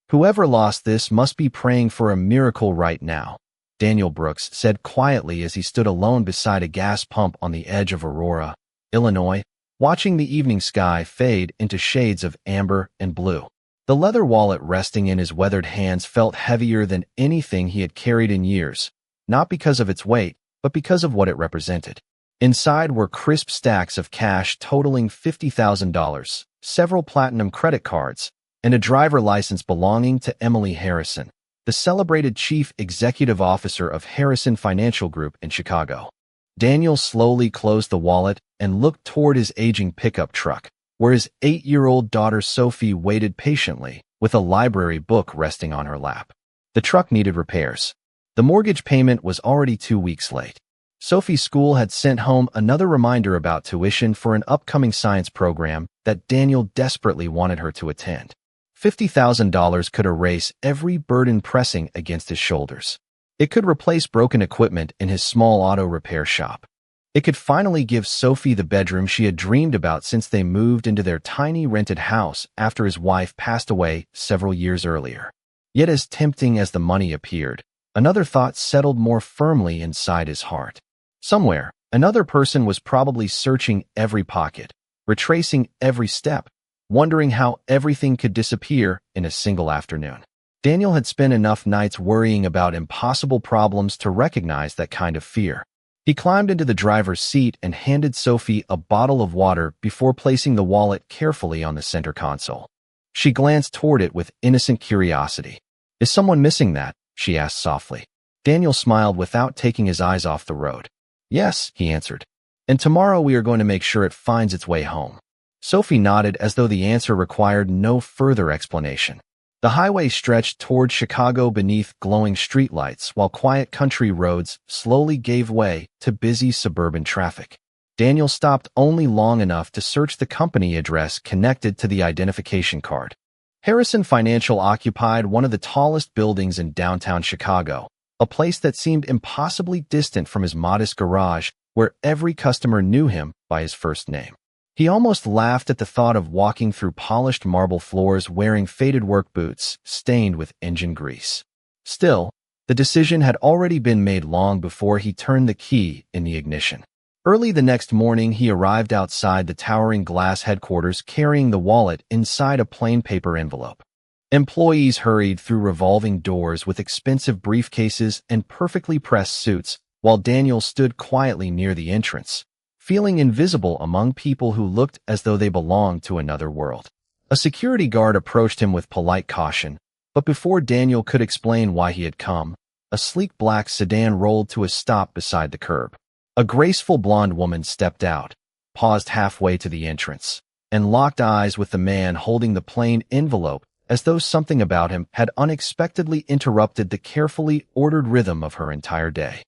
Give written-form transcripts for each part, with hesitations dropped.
Whoever lost this must be praying for a miracle right now, Daniel Brooks said quietly as he stood alone beside a gas pump on the edge of Aurora, Illinois, watching the evening sky fade into shades of amber and blue. The leather wallet resting in his weathered hands felt heavier than anything he had carried in years, not because of its weight, but because of what it represented. Inside were crisp stacks of cash totaling $50,000, several platinum credit cards, and a driver license belonging to Emily Harrison, the celebrated chief executive officer of Harrison Financial Group in Chicago. Daniel slowly closed the wallet and looked toward his aging pickup truck, where his 8-year-old daughter Sophie waited patiently, with a library book resting on her lap. The truck needed repairs. The mortgage payment was already 2 weeks late. Sophie's school had sent home another reminder about tuition for an upcoming science program that Daniel desperately wanted her to attend. $50,000 could erase every burden pressing against his shoulders. It could replace broken equipment in his small auto repair shop. It could finally give Sophie the bedroom she had dreamed about since they moved into their tiny rented house after his wife passed away several years earlier. Yet as tempting as the money appeared, another thought settled more firmly inside his heart. Somewhere, another person was probably searching every pocket, retracing every step, wondering how everything could disappear in a single afternoon. Daniel had spent enough nights worrying about impossible problems to recognize that kind of fear. He climbed into the driver's seat and handed Sophie a bottle of water before placing the wallet carefully on the center console. She glanced toward it with innocent curiosity. "Is someone missing that?" she asked softly. Daniel smiled without taking his eyes off the road. "Yes," he answered. "And tomorrow we are going to make sure it finds its way home." Sophie nodded as though the answer required no further explanation. The highway stretched toward Chicago beneath glowing streetlights while quiet country roads slowly gave way to busy suburban traffic. Daniel stopped only long enough to search the company address connected to the identification card. Harrison Financial occupied one of the tallest buildings in downtown Chicago, a place that seemed impossibly distant from his modest garage where every customer knew him by his first name. He almost laughed at the thought of walking through polished marble floors wearing faded work boots stained with engine grease. Still, the decision had already been made long before he turned the key in the ignition. Early the next morning, he arrived outside the towering glass headquarters carrying the wallet inside a plain paper envelope. Employees hurried through revolving doors with expensive briefcases and perfectly pressed suits, while Daniel stood quietly near the entrance, feeling invisible among people who looked as though they belonged to another world. A security guard approached him with polite caution, but before Daniel could explain why he had come, a sleek black sedan rolled to a stop beside the curb. A graceful blonde woman stepped out, paused halfway to the entrance, and locked eyes with the man holding the plain envelope as though something about him had unexpectedly interrupted the carefully ordered rhythm of her entire day.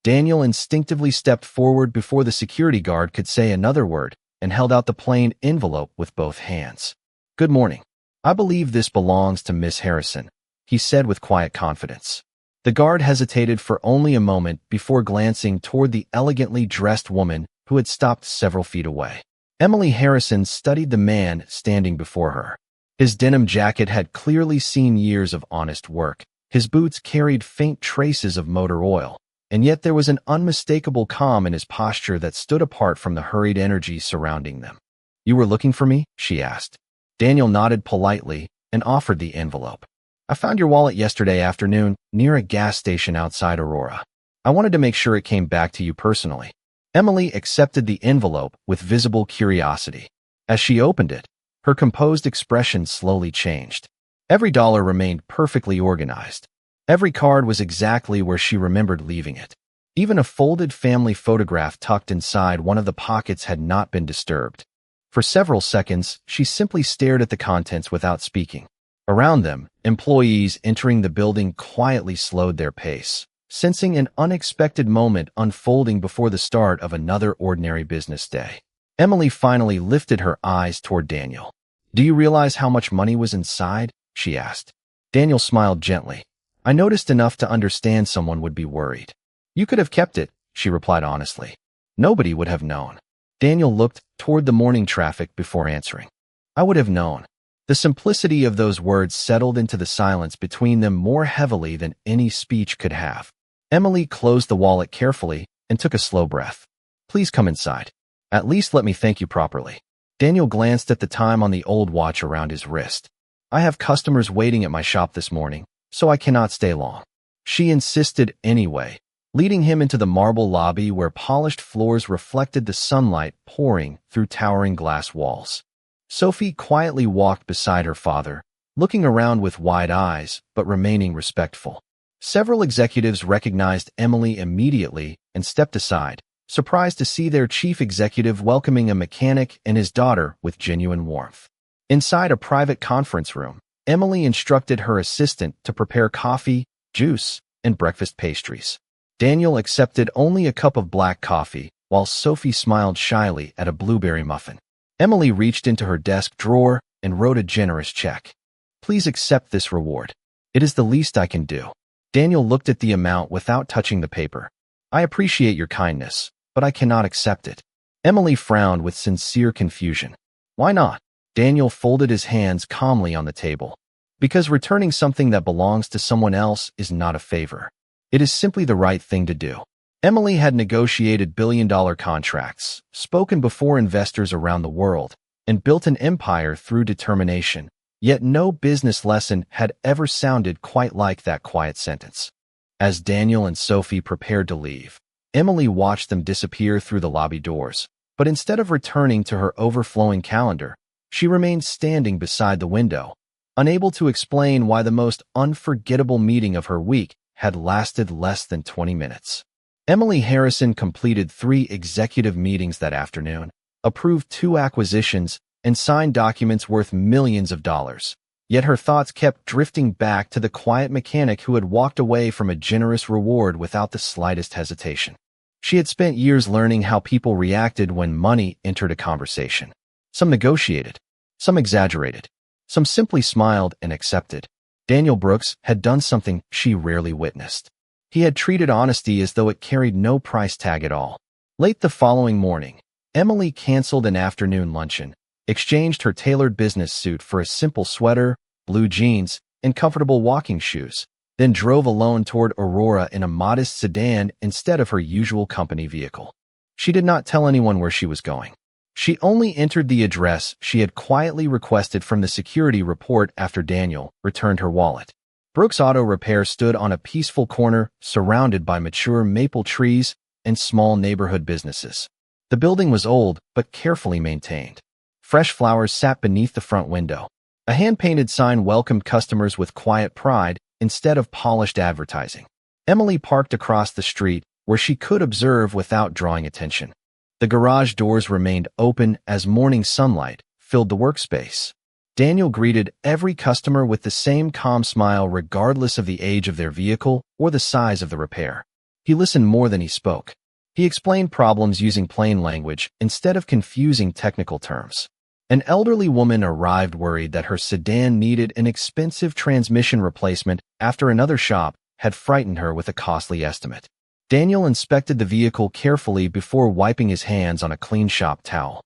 Daniel instinctively stepped forward before the security guard could say another word and held out the plain envelope with both hands. "Good morning. I believe this belongs to Miss Harrison," he said with quiet confidence. The guard hesitated for only a moment before glancing toward the elegantly dressed woman who had stopped several feet away. Emily Harrison studied the man standing before her. His denim jacket had clearly seen years of honest work. His boots carried faint traces of motor oil, and yet there was an unmistakable calm in his posture that stood apart from the hurried energy surrounding them. "You were looking for me?" she asked. Daniel nodded politely and offered the envelope. "I found your wallet yesterday afternoon near a gas station outside Aurora. I wanted to make sure it came back to you personally." Emily accepted the envelope with visible curiosity. As she opened it, her composed expression slowly changed. Every dollar remained perfectly organized. Every card was exactly where she remembered leaving it. Even a folded family photograph tucked inside one of the pockets had not been disturbed. For several seconds, she simply stared at the contents without speaking. Around them, employees entering the building quietly slowed their pace, sensing an unexpected moment unfolding before the start of another ordinary business day. Emily finally lifted her eyes toward Daniel. "Do you realize how much money was inside?" she asked. Daniel smiled gently. "I noticed enough to understand someone would be worried." "You could have kept it," she replied honestly. "Nobody would have known." Daniel looked toward the morning traffic before answering. "I would have known. The simplicity of those words settled into the silence between them more heavily than any speech could have. Emily closed the wallet carefully and took a slow breath. Please come inside. At least let me thank you properly. Daniel glanced at the time on the old watch around his wrist. I have customers waiting at my shop this morning, so I cannot stay long. She insisted anyway, leading him into the marble lobby where polished floors reflected the sunlight pouring through towering glass walls. Sophie quietly walked beside her father, looking around with wide eyes but remaining respectful. Several executives recognized Emily immediately and stepped aside, surprised to see their chief executive welcoming a mechanic and his daughter with genuine warmth. Inside a private conference room, Emily instructed her assistant to prepare coffee, juice, and breakfast pastries. Daniel accepted only a cup of black coffee, while Sophie smiled shyly at a blueberry muffin. Emily reached into her desk drawer and wrote a generous check. Please accept this reward. It is the least I can do. Daniel looked at the amount without touching the paper. I appreciate your kindness, but I cannot accept it. Emily frowned with sincere confusion. Why not? Daniel folded his hands calmly on the table. Because returning something that belongs to someone else is not a favor. It is simply the right thing to do. Emily had negotiated billion-dollar contracts, spoken before investors around the world, and built an empire through determination. Yet no business lesson had ever sounded quite like that quiet sentence. As Daniel and Sophie prepared to leave, Emily watched them disappear through the lobby doors. But instead of returning to her overflowing calendar, she remained standing beside the window, unable to explain why the most unforgettable meeting of her week had lasted less than 20 minutes. Emily Harrison completed 3 executive meetings that afternoon, approved 2 acquisitions, and signed documents worth millions of dollars. Yet her thoughts kept drifting back to the quiet mechanic who had walked away from a generous reward without the slightest hesitation. She had spent years learning how people reacted when money entered a conversation. Some negotiated, some exaggerated, some simply smiled and accepted. Daniel Brooks had done something she rarely witnessed. He had treated honesty as though it carried no price tag at all. Late the following morning, Emily canceled an afternoon luncheon, exchanged her tailored business suit for a simple sweater, blue jeans, and comfortable walking shoes, then drove alone toward Aurora in a modest sedan instead of her usual company vehicle. She did not tell anyone where she was going. She only entered the address she had quietly requested from the security report after Daniel returned her wallet. Brooks Auto Repair stood on a peaceful corner surrounded by mature maple trees and small neighborhood businesses. The building was old but carefully maintained. Fresh flowers sat beneath the front window. A hand-painted sign welcomed customers with quiet pride instead of polished advertising. Emily parked across the street where she could observe without drawing attention. The garage doors remained open as morning sunlight filled the workspace. Daniel greeted every customer with the same calm smile regardless of the age of their vehicle or the size of the repair. He listened more than he spoke. He explained problems using plain language instead of confusing technical terms. An elderly woman arrived worried that her sedan needed an expensive transmission replacement after another shop had frightened her with a costly estimate. Daniel inspected the vehicle carefully before wiping his hands on a clean shop towel.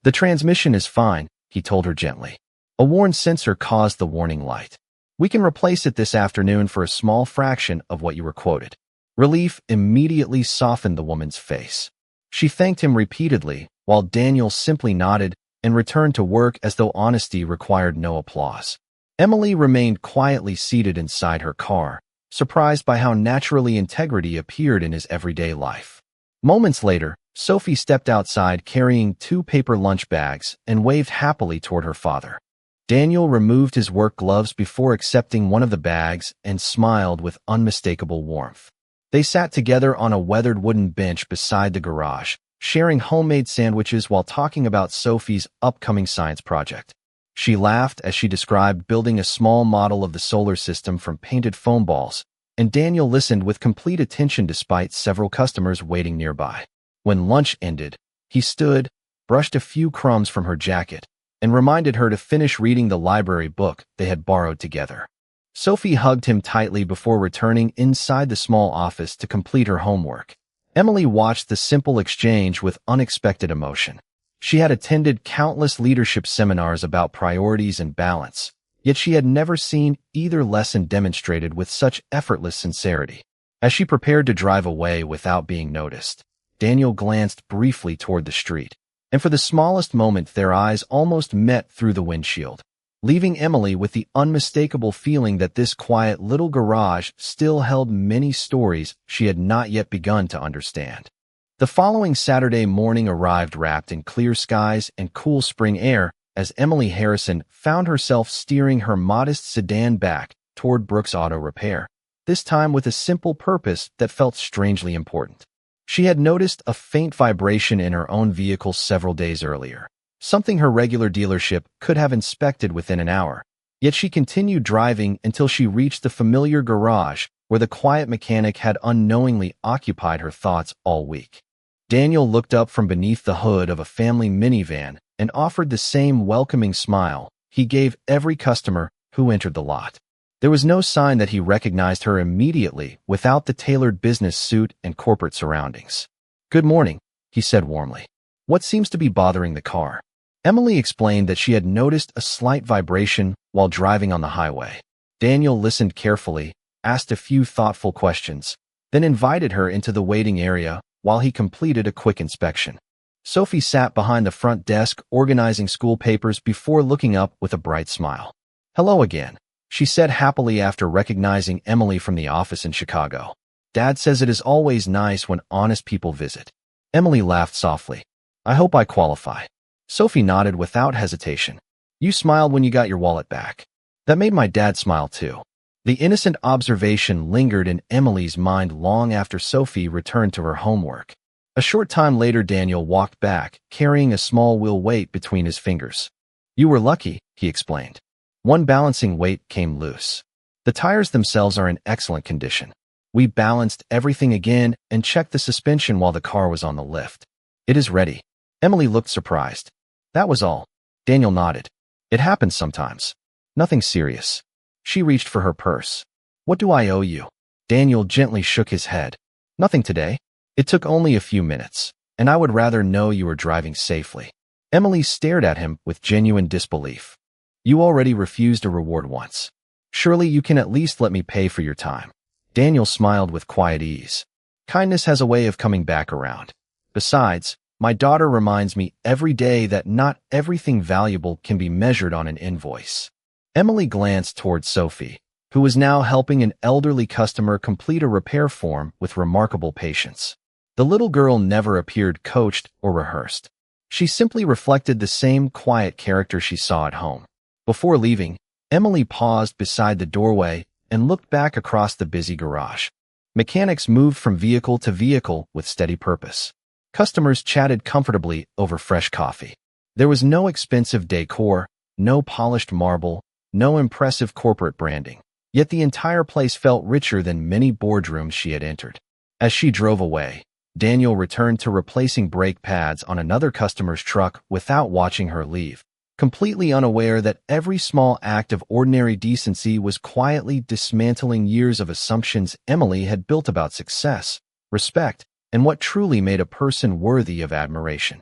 The transmission is fine, he told her gently. A worn sensor caused the warning light. We can replace it this afternoon for a small fraction of what you were quoted. Relief immediately softened the woman's face. She thanked him repeatedly, while Daniel simply nodded and returned to work as though honesty required no applause. Emily remained quietly seated inside her car, surprised by how naturally integrity appeared in his everyday life. Moments later, Sophie stepped outside carrying 2 paper lunch bags and waved happily toward her father. Daniel removed his work gloves before accepting one of the bags and smiled with unmistakable warmth. They sat together on a weathered wooden bench beside the garage, sharing homemade sandwiches while talking about Sophie's upcoming science project. She laughed as she described building a small model of the solar system from painted foam balls, and Daniel listened with complete attention despite several customers waiting nearby. When lunch ended, he stood, brushed a few crumbs from her jacket, and reminded her to finish reading the library book they had borrowed together. Sophie hugged him tightly before returning inside the small office to complete her homework. Emily watched the simple exchange with unexpected emotion. She had attended countless leadership seminars about priorities and balance, yet she had never seen either lesson demonstrated with such effortless sincerity. As she prepared to drive away without being noticed, Daniel glanced briefly toward the street, and for the smallest moment their eyes almost met through the windshield, leaving Emily with the unmistakable feeling that this quiet little garage still held many stories she had not yet begun to understand. The following Saturday morning arrived wrapped in clear skies and cool spring air as Emily Harrison found herself steering her modest sedan back toward Brooks Auto Repair, this time with a simple purpose that felt strangely important. She had noticed a faint vibration in her own vehicle several days earlier, something her regular dealership could have inspected within an hour. Yet she continued driving until she reached the familiar garage where the quiet mechanic had unknowingly occupied her thoughts all week. Daniel looked up from beneath the hood of a family minivan and offered the same welcoming smile he gave every customer who entered the lot. There was no sign that he recognized her immediately without the tailored business suit and corporate surroundings. "Good morning," he said warmly. "What seems to be bothering the car?" Emily explained that she had noticed a slight vibration while driving on the highway. Daniel listened carefully, asked a few thoughtful questions, then invited her into the waiting area while he completed a quick inspection. Sophie sat behind the front desk organizing school papers before looking up with a bright smile. "Hello again," she said happily after recognizing Emily from the office in Chicago. "Dad says it is always nice when honest people visit." Emily laughed softly. "I hope I qualify." Sophie nodded without hesitation. "You smiled when you got your wallet back." That made my dad smile too. The innocent observation lingered in Emily's mind long after Sophie returned to her homework. A short time later, Daniel walked back, carrying a small wheel weight between his fingers. "You were lucky," he explained. "One balancing weight came loose. The tires themselves are in excellent condition. We balanced everything again and checked the suspension while the car was on the lift. It is ready." Emily looked surprised. "That was all." Daniel nodded. "It happens sometimes. Nothing serious." She reached for her purse. "What do I owe you?" Daniel gently shook his head. "Nothing today. It took only a few minutes, and I would rather know you were driving safely." Emily stared at him with genuine disbelief. "You already refused a reward once. Surely you can at least let me pay for your time." Daniel smiled with quiet ease. "Kindness has a way of coming back around. Besides, my daughter reminds me every day that not everything valuable can be measured on an invoice." Emily glanced toward Sophie, who was now helping an elderly customer complete a repair form with remarkable patience. The little girl never appeared coached or rehearsed. She simply reflected the same quiet character she saw at home. Before leaving, Emily paused beside the doorway and looked back across the busy garage. Mechanics moved from vehicle to vehicle with steady purpose. Customers chatted comfortably over fresh coffee. There was no expensive decor, no polished marble, no impressive corporate branding. Yet the entire place felt richer than many boardrooms she had entered. As she drove away, Daniel returned to replacing brake pads on another customer's truck without watching her leave, completely unaware that every small act of ordinary decency was quietly dismantling years of assumptions Emily had built about success, respect, and what truly made a person worthy of admiration.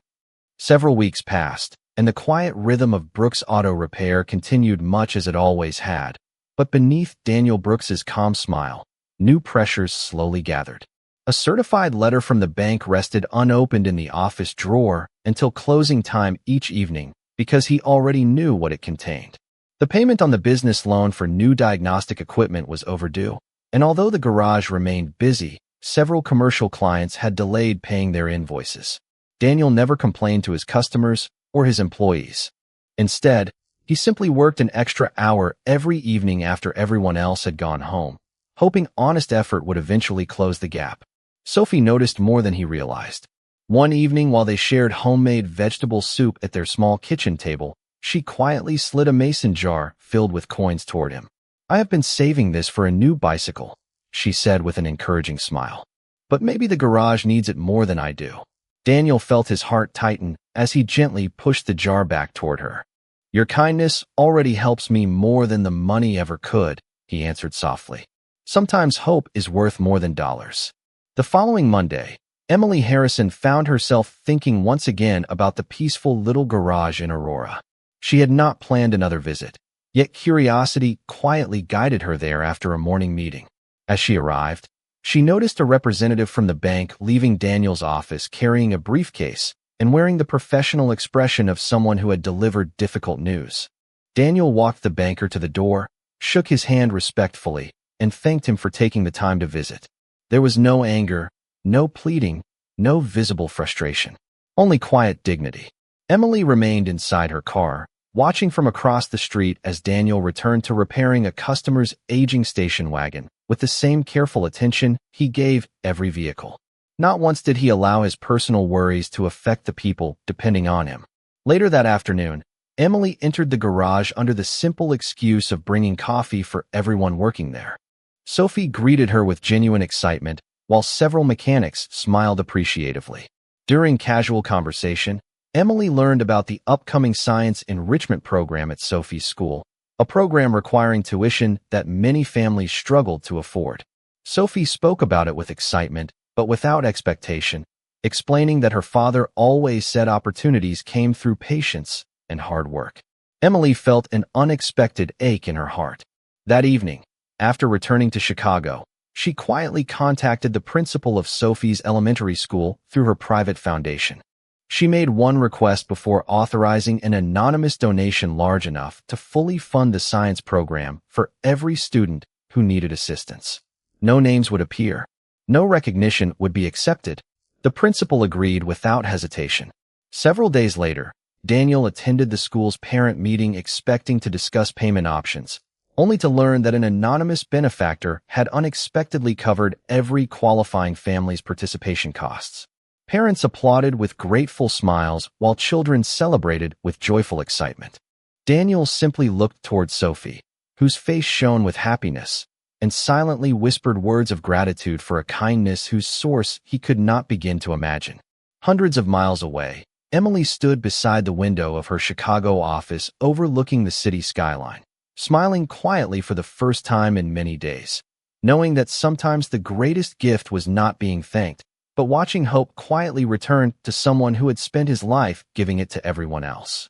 Several weeks passed, and the quiet rhythm of Brooks Auto Repair continued much as it always had. But beneath Daniel Brooks's calm smile, new pressures slowly gathered. A certified letter from the bank rested unopened in the office drawer until closing time each evening because he already knew what it contained. The payment on the business loan for new diagnostic equipment was overdue, and although the garage remained busy, several commercial clients had delayed paying their invoices. Daniel never complained to his customers or his employees. Instead, he simply worked an extra hour every evening after everyone else had gone home, hoping honest effort would eventually close the gap. Sophie noticed more than he realized. One evening while they shared homemade vegetable soup at their small kitchen table, she quietly slid a mason jar filled with coins toward him. "I have been saving this for a new bicycle," she said with an encouraging smile. "But maybe the garage needs it more than I do." Daniel felt his heart tighten as he gently pushed the jar back toward her. "Your kindness already helps me more than the money ever could," he answered softly. "Sometimes hope is worth more than dollars." The following Monday, Emily Harrison found herself thinking once again about the peaceful little garage in Aurora. She had not planned another visit, yet curiosity quietly guided her there after a morning meeting. As she arrived, she noticed a representative from the bank leaving Daniel's office carrying a briefcase and wearing the professional expression of someone who had delivered difficult news. Daniel walked the banker to the door, shook his hand respectfully, and thanked him for taking the time to visit. There was no anger, no pleading, no visible frustration, only quiet dignity. Emily remained inside her car, watching from across the street as Daniel returned to repairing a customer's aging station wagon with the same careful attention he gave every vehicle. Not once did he allow his personal worries to affect the people depending on him. Later that afternoon, Emily entered the garage under the simple excuse of bringing coffee for everyone working there. Sophie greeted her with genuine excitement, while several mechanics smiled appreciatively. During casual conversation, Emily learned about the upcoming science enrichment program at Sophie's school, a program requiring tuition that many families struggled to afford. Sophie spoke about it with excitement, but without expectation, explaining that her father always said opportunities came through patience and hard work. Emily felt an unexpected ache in her heart. That evening, after returning to Chicago, she quietly contacted the principal of Sophie's elementary school through her private foundation. She made one request before authorizing an anonymous donation large enough to fully fund the science program for every student who needed assistance. No names would appear. No recognition would be accepted. The principal agreed without hesitation. Several days later, Daniel attended the school's parent meeting expecting to discuss payment options, only to learn that an anonymous benefactor had unexpectedly covered every qualifying family's participation costs. Parents applauded with grateful smiles while children celebrated with joyful excitement. Daniel simply looked toward Sophie, whose face shone with happiness, and silently whispered words of gratitude for a kindness whose source he could not begin to imagine. Hundreds of miles away, Emily stood beside the window of her Chicago office overlooking the city skyline, smiling quietly for the first time in many days, knowing that sometimes the greatest gift was not being thanked, but watching hope quietly return to someone who had spent his life giving it to everyone else.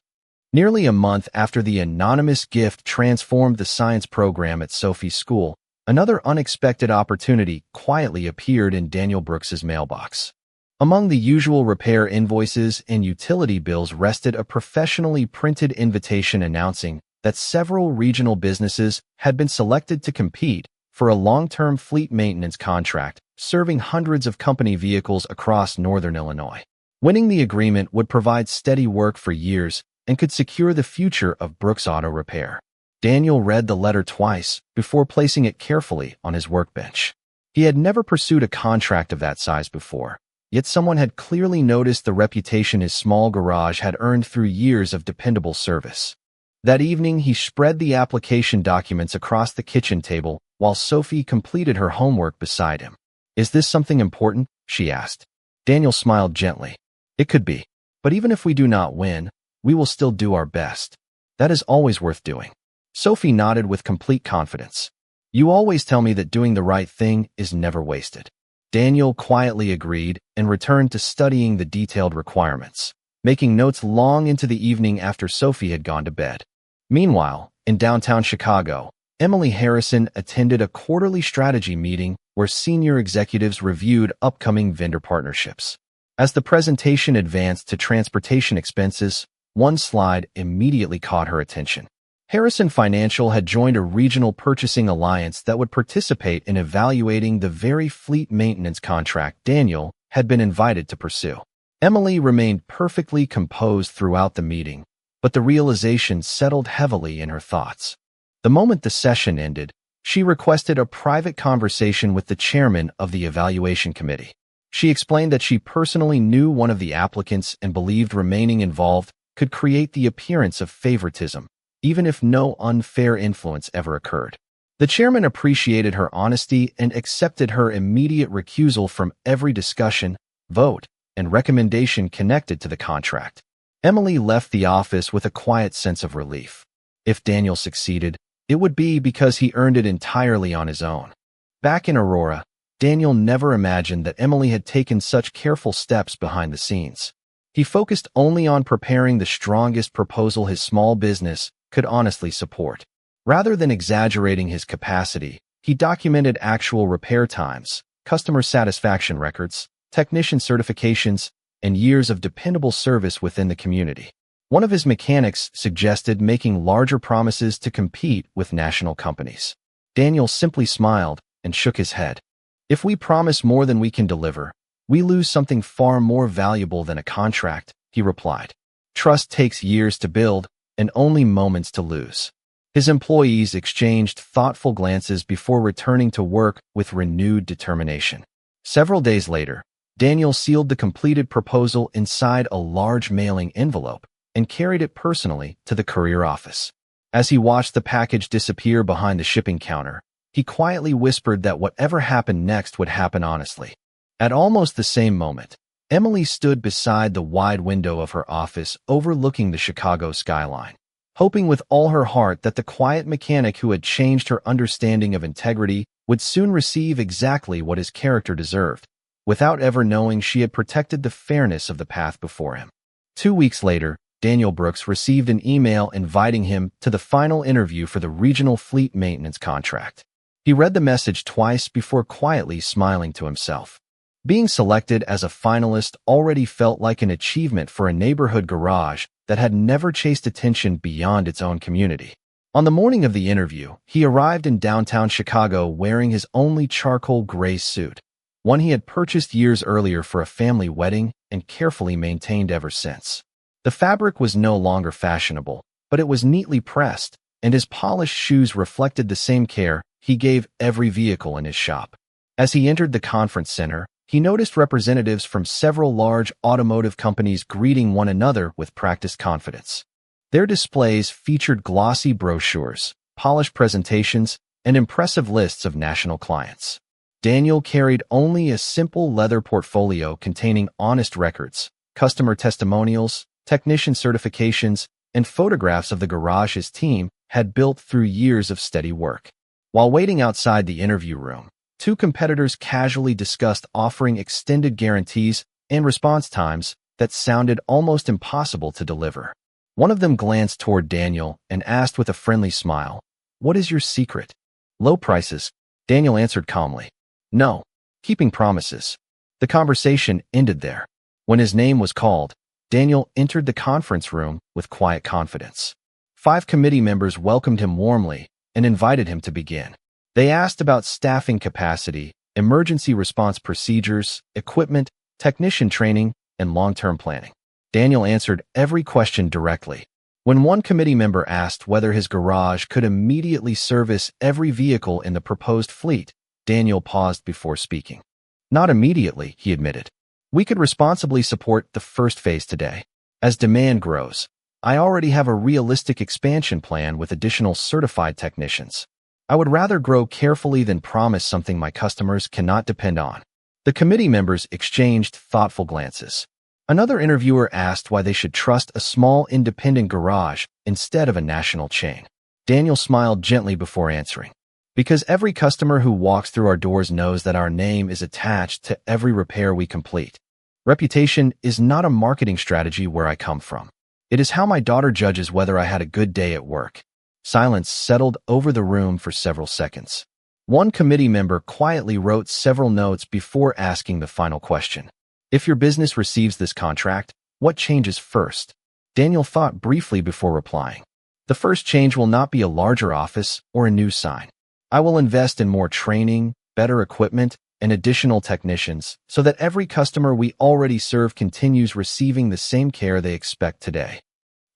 Nearly a month after the anonymous gift transformed the science program at Sophie's school, another unexpected opportunity quietly appeared in Daniel Brooks's mailbox. Among the usual repair invoices and utility bills rested a professionally printed invitation announcing that several regional businesses had been selected to compete for a long-term fleet maintenance contract serving hundreds of company vehicles across northern Illinois. Winning the agreement would provide steady work for years and could secure the future of Brooks Auto Repair. Daniel read the letter twice before placing it carefully on his workbench. He had never pursued a contract of that size before, yet someone had clearly noticed the reputation his small garage had earned through years of dependable service. That evening, he spread the application documents across the kitchen table while Sophie completed her homework beside him. "Is this something important?" she asked. Daniel smiled gently. "It could be. But even if we do not win, we will still do our best. That is always worth doing." Sophie nodded with complete confidence. "You always tell me that doing the right thing is never wasted." Daniel quietly agreed and returned to studying the detailed requirements, making notes long into the evening after Sophie had gone to bed. Meanwhile, in downtown Chicago, Emily Harrison attended a quarterly strategy meeting where senior executives reviewed upcoming vendor partnerships. As the presentation advanced to transportation expenses, one slide immediately caught her attention. Harrison Financial had joined a regional purchasing alliance that would participate in evaluating the very fleet maintenance contract Daniel had been invited to pursue. Emily remained perfectly composed throughout the meeting, but the realization settled heavily in her thoughts. The moment the session ended, she requested a private conversation with the chairman of the evaluation committee. She explained that she personally knew one of the applicants and believed remaining involved could create the appearance of favoritism, even if no unfair influence ever occurred. The chairman appreciated her honesty and accepted her immediate recusal from every discussion, vote, and recommendation connected to the contract. Emily left the office with a quiet sense of relief. If Daniel succeeded, it would be because he earned it entirely on his own. Back in Aurora, Daniel never imagined that Emily had taken such careful steps behind the scenes. He focused only on preparing the strongest proposal his small business could honestly support. Rather than exaggerating his capacity, he documented actual repair times, customer satisfaction records, technician certifications, and years of dependable service within the community. One of his mechanics suggested making larger promises to compete with national companies. Daniel simply smiled and shook his head. If we promise more than we can deliver, we lose something far more valuable than a contract, he replied. Trust takes years to build and only moments to lose. His employees exchanged thoughtful glances before returning to work with renewed determination. Several days later, Daniel sealed the completed proposal inside a large mailing envelope and carried it personally to the courier office. As he watched the package disappear behind the shipping counter, he quietly whispered that whatever happened next would happen honestly. At almost the same moment, Emily stood beside the wide window of her office overlooking the Chicago skyline, hoping with all her heart that the quiet mechanic who had changed her understanding of integrity would soon receive exactly what his character deserved, without ever knowing she had protected the fairness of the path before him. 2 weeks later, Daniel Brooks received an email inviting him to the final interview for the regional fleet maintenance contract. He read the message twice before quietly smiling to himself. Being selected as a finalist already felt like an achievement for a neighborhood garage that had never chased attention beyond its own community. On the morning of the interview, he arrived in downtown Chicago wearing his only charcoal gray suit, one he had purchased years earlier for a family wedding and carefully maintained ever since. The fabric was no longer fashionable, but it was neatly pressed, and his polished shoes reflected the same care he gave every vehicle in his shop. As he entered the conference center, he noticed representatives from several large automotive companies greeting one another with practiced confidence. Their displays featured glossy brochures, polished presentations, and impressive lists of national clients. Daniel carried only a simple leather portfolio containing honest records, customer testimonials, technician certifications, and photographs of the garage his team had built through years of steady work. While waiting outside the interview room, two competitors casually discussed offering extended guarantees and response times that sounded almost impossible to deliver. One of them glanced toward Daniel and asked with a friendly smile, "What is your secret?" "Low prices," Daniel answered calmly. "No, keeping promises." The conversation ended there. When his name was called, Daniel entered the conference room with quiet confidence. 5 committee members welcomed him warmly and invited him to begin. They asked about staffing capacity, emergency response procedures, equipment, technician training, and long-term planning. Daniel answered every question directly. When one committee member asked whether his garage could immediately service every vehicle in the proposed fleet, Daniel paused before speaking. "Not immediately," he admitted. "We could responsibly support the first phase today. As demand grows, I already have a realistic expansion plan with additional certified technicians. I would rather grow carefully than promise something my customers cannot depend on." The committee members exchanged thoughtful glances. Another interviewer asked why they should trust a small independent garage instead of a national chain. Daniel smiled gently before answering. "Because every customer who walks through our doors knows that our name is attached to every repair we complete. Reputation is not a marketing strategy where I come from. It is how my daughter judges whether I had a good day at work." Silence settled over the room for several seconds. One committee member quietly wrote several notes before asking the final question. "If your business receives this contract, what changes first?" Daniel thought briefly before replying. "The first change will not be a larger office or a new sign. I will invest in more training, better equipment, and additional technicians so that every customer we already serve continues receiving the same care they expect today."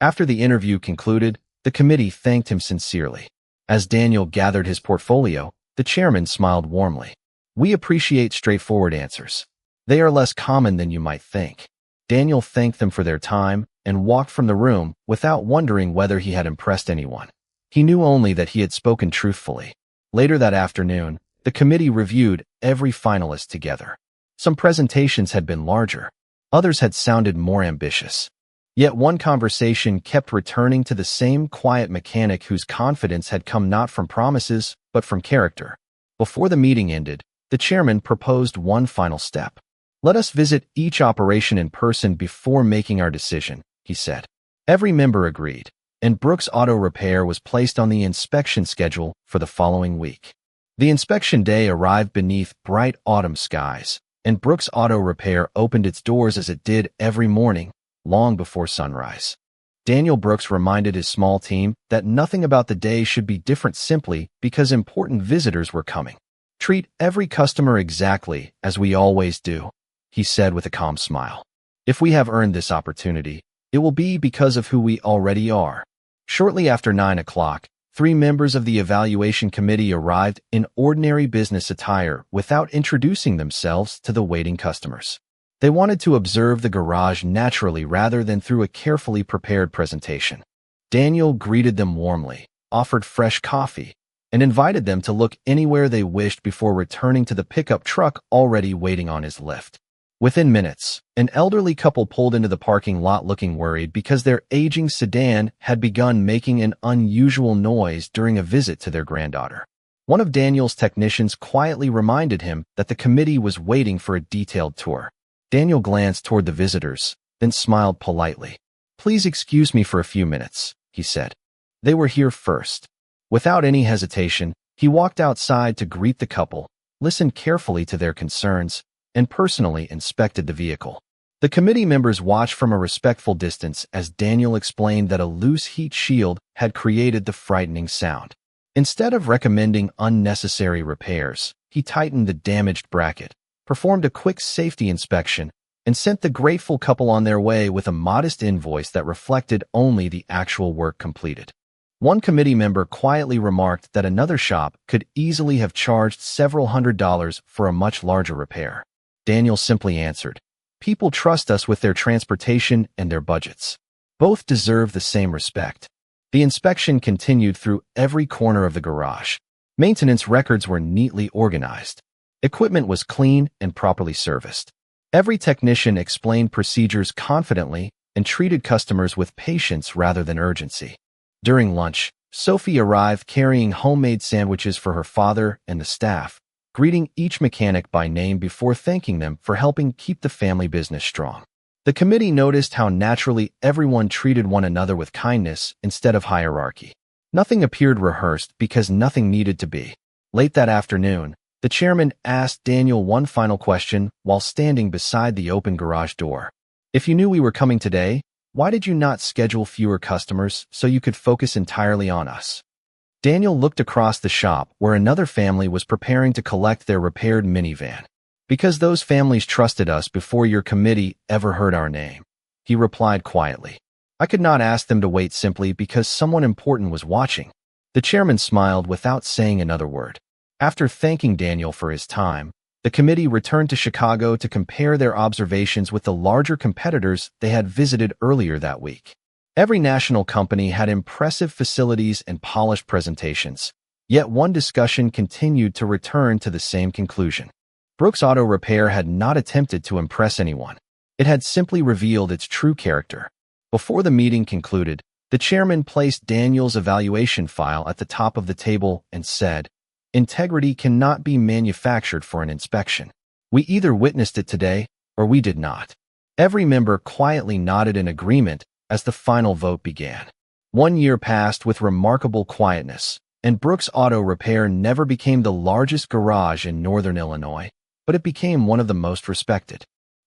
After the interview concluded, the committee thanked him sincerely. As Daniel gathered his portfolio, the chairman smiled warmly. "We appreciate straightforward answers. They are less common than you might think." Daniel thanked them for their time and walked from the room without wondering whether he had impressed anyone. He knew only that he had spoken truthfully. Later that afternoon, the committee reviewed every finalist together. Some presentations had been larger. Others had sounded more ambitious. Yet one conversation kept returning to the same quiet mechanic whose confidence had come not from promises, but from character. Before the meeting ended, the chairman proposed one final step. "Let us visit each operation in person before making our decision," he said. Every member agreed, and Brooks Auto Repair was placed on the inspection schedule for the following week. The inspection day arrived beneath bright autumn skies, and Brooks Auto Repair opened its doors as it did every morning, long before sunrise. Daniel Brooks reminded his small team that nothing about the day should be different simply because important visitors were coming. "Treat every customer exactly as we always do," he said with a calm smile. "If we have earned this opportunity, it will be because of who we already are." Shortly after 9 o'clock, 3 members of the evaluation committee arrived in ordinary business attire without introducing themselves to the waiting customers. They wanted to observe the garage naturally rather than through a carefully prepared presentation. Daniel greeted them warmly, offered fresh coffee, and invited them to look anywhere they wished before returning to the pickup truck already waiting on his lift. Within minutes, an elderly couple pulled into the parking lot looking worried because their aging sedan had begun making an unusual noise during a visit to their granddaughter. One of Daniel's technicians quietly reminded him that the committee was waiting for a detailed tour. Daniel glanced toward the visitors, then smiled politely. "Please excuse me for a few minutes," he said. They were here first. Without any hesitation, he walked outside to greet the couple, listened carefully to their concerns, and personally inspected the vehicle. The committee members watched from a respectful distance as Daniel explained that a loose heat shield had created the frightening sound. Instead of recommending unnecessary repairs, he tightened the damaged bracket, performed a quick safety inspection, and sent the grateful couple on their way with a modest invoice that reflected only the actual work completed. One committee member quietly remarked that another shop could easily have charged several $100s for a much larger repair. Daniel simply answered, "People trust us with their transportation and their budgets. Both deserve the same respect." The inspection continued through every corner of the garage. Maintenance records were neatly organized. Equipment was clean and properly serviced. Every technician explained procedures confidently and treated customers with patience rather than urgency. During lunch, Sophie arrived carrying homemade sandwiches for her father and the staff, greeting each mechanic by name before thanking them for helping keep the family business strong. The committee noticed how naturally everyone treated one another with kindness instead of hierarchy. Nothing appeared rehearsed because nothing needed to be. Late that afternoon, the chairman asked Daniel one final question while standing beside the open garage door. "If you knew we were coming today, why did you not schedule fewer customers so you could focus entirely on us?" Daniel looked across the shop where another family was preparing to collect their repaired minivan. "Because those families trusted us before your committee ever heard our name," he replied quietly. "I could not ask them to wait simply because someone important was watching." The chairman smiled without saying another word. After thanking Daniel for his time, the committee returned to Chicago to compare their observations with the larger competitors they had visited earlier that week. Every national company had impressive facilities and polished presentations, yet one discussion continued to return to the same conclusion. Brooks Auto Repair had not attempted to impress anyone. It had simply revealed its true character. Before the meeting concluded, the chairman placed Daniel's evaluation file at the top of the table and said, "Integrity cannot be manufactured for an inspection. We either witnessed it today or we did not." Every member quietly nodded in agreement as the final vote began. 1 year passed with remarkable quietness, and Brooks Auto Repair never became the largest garage in northern Illinois, but it became one of the most respected.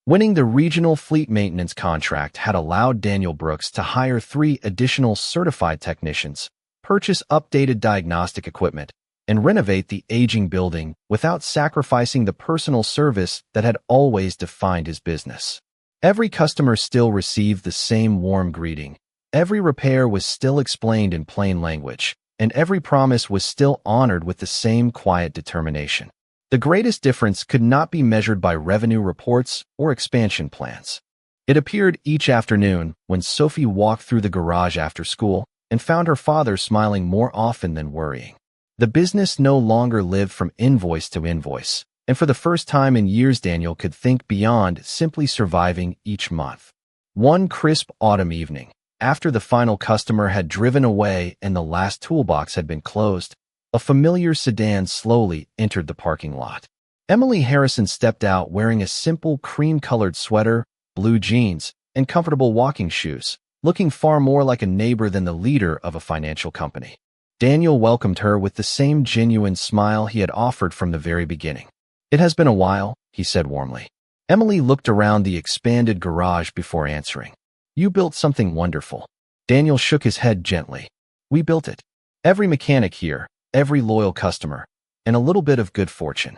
Winning the regional fleet maintenance contract had allowed Daniel Brooks to hire 3 additional certified technicians, purchase updated diagnostic equipment, and renovate the aging building without sacrificing the personal service that had always defined his business. Every customer still received the same warm greeting. Every repair was still explained in plain language, and every promise was still honored with the same quiet determination. The greatest difference could not be measured by revenue reports or expansion plans. It appeared each afternoon when Sophie walked through the garage after school and found her father smiling more often than worrying. The business no longer lived from invoice to invoice, and for the first time in years Daniel could think beyond simply surviving each month. One crisp autumn evening, after the final customer had driven away and the last toolbox had been closed, a familiar sedan slowly entered the parking lot. Emily Harrison stepped out wearing a simple cream-colored sweater, blue jeans, and comfortable walking shoes, looking far more like a neighbor than the leader of a financial company. Daniel welcomed her with the same genuine smile he had offered from the very beginning. "It has been a while," he said warmly. Emily looked around the expanded garage before answering. "You built something wonderful." Daniel shook his head gently. "We built it. Every mechanic here, every loyal customer, and a little bit of good fortune."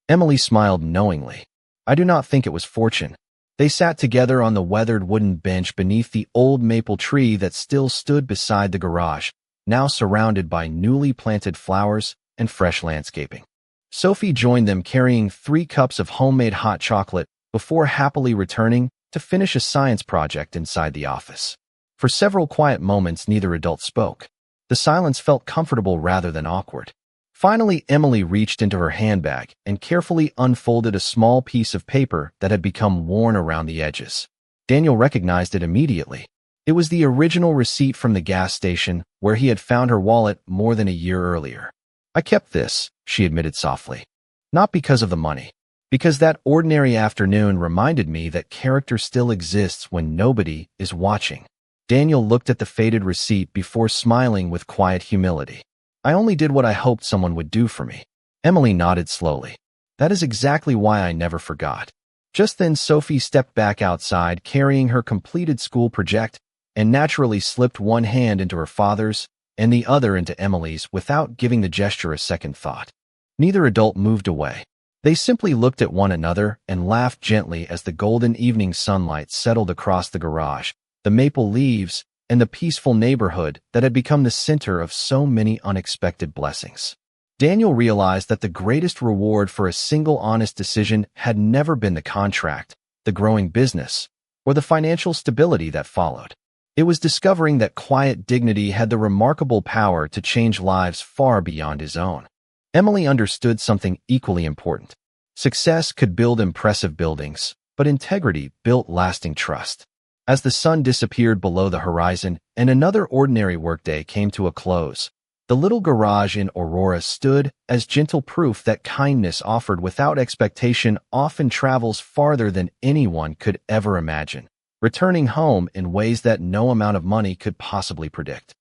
Emily smiled knowingly. "I do not think it was fortune." They sat together on the weathered wooden bench beneath the old maple tree that still stood beside the garage, now surrounded by newly planted flowers and fresh landscaping. Sophie joined them carrying 3 cups of homemade hot chocolate before happily returning to finish a science project inside the office. For several quiet moments, neither adult spoke. The silence felt comfortable rather than awkward. Finally, Emily reached into her handbag and carefully unfolded a small piece of paper that had become worn around the edges. Daniel recognized it immediately. It was the original receipt from the gas station where he had found her wallet more than a year earlier. "I kept this," she admitted softly. "Not because of the money. Because that ordinary afternoon reminded me that character still exists when nobody is watching." Daniel looked at the faded receipt before smiling with quiet humility. "I only did what I hoped someone would do for me." Emily nodded slowly. "That is exactly why I never forgot." Just then Sophie stepped back outside carrying her completed school project and naturally slipped one hand into her father's and the other into Emily's without giving the gesture a second thought. Neither adult moved away. They simply looked at one another and laughed gently as the golden evening sunlight settled across the garage, the maple leaves, and the peaceful neighborhood that had become the center of so many unexpected blessings. Daniel realized that the greatest reward for a single honest decision had never been the contract, the growing business, or the financial stability that followed. It was discovering that quiet dignity had the remarkable power to change lives far beyond his own. Emily understood something equally important. Success could build impressive buildings, but integrity built lasting trust. As the sun disappeared below the horizon and another ordinary workday came to a close, the little garage in Aurora stood as gentle proof that kindness offered without expectation often travels farther than anyone could ever imagine, returning home in ways that no amount of money could possibly predict.